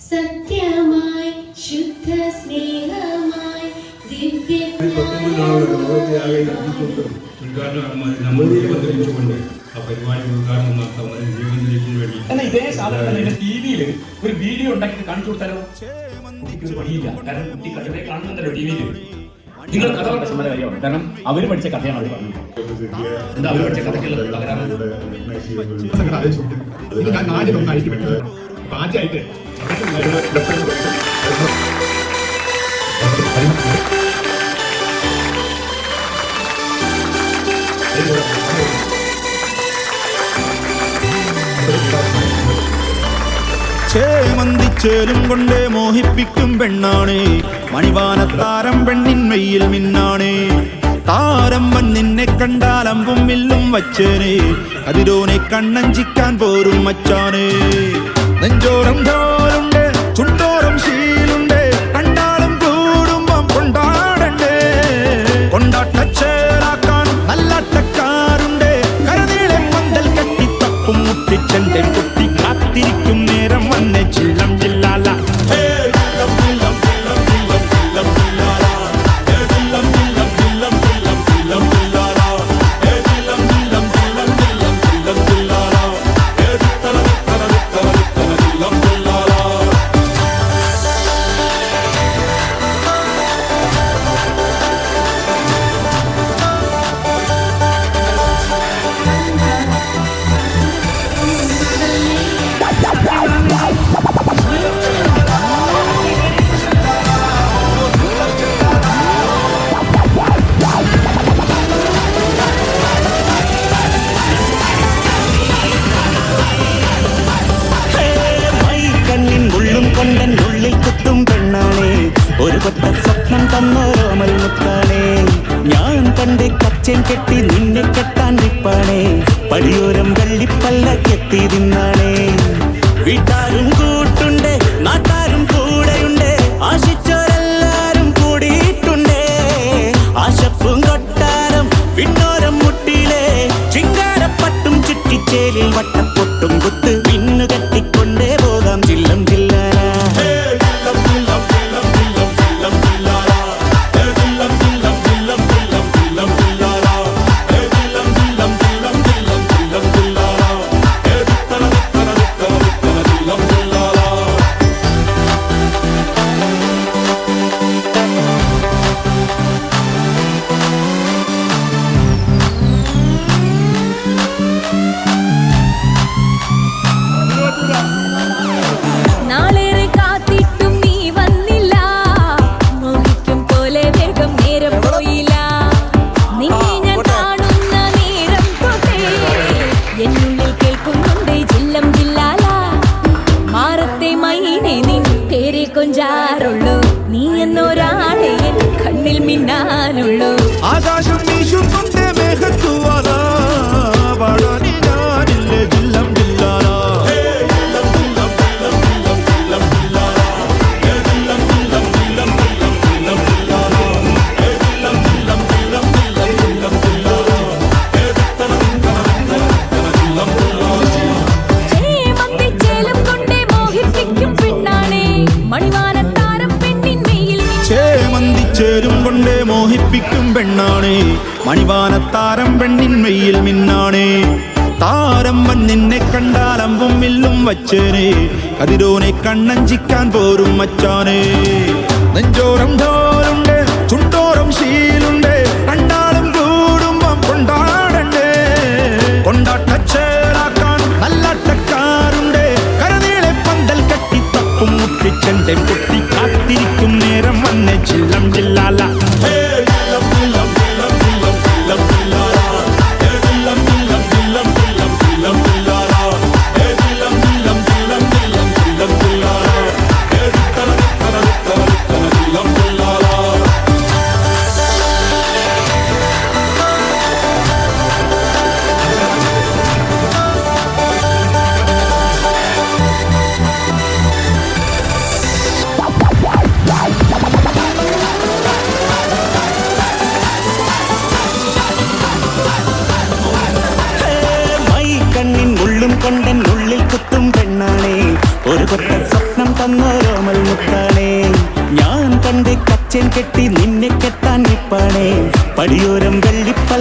സത്യമായി ശുദ്ധ സ്നേഹമായി ദിവ്യ ഇതേ സാധനം ടി വിയിൽ ഒരു വീഡിയോ ഉണ്ടാക്കി കാണിച്ചു കൊടുത്താലോ? കുട്ടിക്ക് പണിയില്ല, കാരണം കുട്ടി കഥകളെ കാണുന്നുണ്ടല്ലോ ടി വിയിൽ. നിങ്ങൾ കഥ പറഞ്ഞ സമ്മത കാര്യമാണ്, കാരണം അവർ പഠിച്ച കഥയാണ് അവർ പറഞ്ഞത്. എന്താ അവർ പഠിച്ച കഥയ്ക്കുള്ള ചേമന്തിച്ചേലും കൊണ്ടേ മോഹിപ്പിക്കും പെണ്ണാണ് മണിവാനത്താരം പെണ്ണിന്മയിൽ മിന്നാണ്. താരമ്പൻ നിന്നെ കണ്ടാൽ അമ്പും വില്ലും വച്ചേനെ കതിരോനെ കണ്ണഞ്ചിക്കാൻ പോരും മച്ചാനെ. നെഞ്ചോരം ധോരുണ്ട് ചുണ്ടോരം ശീലുണ്ട് കണ്ടാലും കൂടുമ്പം കൊണ്ടാടണ്ടേ. കൊണ്ടാട്ടച്ചേരാക്കാൻ നല്ലാട്ടക്കാരുണ്ട് കരനീളെ പന്തൽ കെട്ടി തപ്പും മുട്ടിച്ചെന്റെ കുട്ടി കാത്തിരിക്കും നേരം വന്നെ ചില്ലം ജില്ലാല. ഒരു കൊത്ത സ്വപ്നം തന്നോരോമൽ മുത്താണേ. ഞാൻ പണ്ട് കച്ചൻ കെട്ടി നിന്നെ കെട്ടാൻ നിപ്പാണേ. പടിയോരം വെള്ളിപ്പല്ലക്കെത്തി തിന്നാണേ. വീട്ടാരും കൂട്ടുണ്ട് നാട്ടാരും കൂടെയുണ്ട് ആശിച്ചോരെല്ലാരും കൂടിയിട്ടുണ്ടേ. ആശപ്പും കൊട്ടാരം വിണ്ണോരം മുട്ടിയിലെ ചിങ്കാരപ്പട്ടും ചുറ്റിച്ചേലിൽ വട്ടപ്പൊട്ടും കുത്ത് പിന്നു കെട്ടിക്കൊണ്ടേ പോകാം ചില്ലം ചില്ലാന. നാളേറെ കാത്തിട്ടും നീ വന്നില്ല, മോഹിക്കും പോലെ വേഗം നേരം പോയില്ല. നിന്നെ ഞാൻ കാണുന്ന നേരം തൊട്ടേ എന്നുള്ളിൽ കേൾക്കുന്നുണ്ട് ജില്ലം ജില്ലാല. മാറത്തെ മൈനെ നിൻ പേരെ കൊഞ്ചാറുള്ളൂ, നീ എന്നൊരാളെ എൻ കണ്ണിൽ മിന്നാനുള്ളൂ. ആകാശം വീശുന്നുണ്ട് മേഘത്തുവാല പാടാനി ഞാനില്ലേ ജില്ലം ജില്ലാല. ചേമന്തിച്ചേലും കൊണ്ടേ മോഹിപ്പിക്കും പെണ്ണാണേ മണിവാനത്താരം പെണ്ണിന്മയിൽ. ചേമന്തിച്ചേലും കൊണ്ടേ മോഹിപ്പിക്കും പെണ്ണാണ് മണിവാനത്താരം പെണ്ണിന്മയിൽ മിന്നാണ്. താരമ്പൻ നിന്നെ കണ്ടാൽ അമ്പും വില്ലും വച്ചേനെ കതിരോനെ കണ്ണഞ്ചിക്കാൻ പോരും മച്ചാനെ. നെഞ്ചോരം ധോരുണ്ട് ചുണ്ടോരം ശീലുണ്ട് കണ്ടാലും കൂടുമ്പം കൊണ്ടാടണ്ടേ. കൊണ്ടാട്ടച്ചേരാക്കാൻ നല്ലാട്ടക്കാരുണ്ട് കരനീളെ പന്തൽ കെട്ടി തപ്പും മുട്ടിച്ചെന്റെ കുട്ടി കാത്തിരിക്കും നേരം വന്നെ ചില്ലം ജില്ലാല. തന്നോരോമൽ മുത്താണേ ഞാൻ കണ്ടേ കച്ചൻ കെട്ടി നിന്നെ കെട്ടാൻ നിപ്പാണേ പടിയോരം വെള്ളിപ്പൽ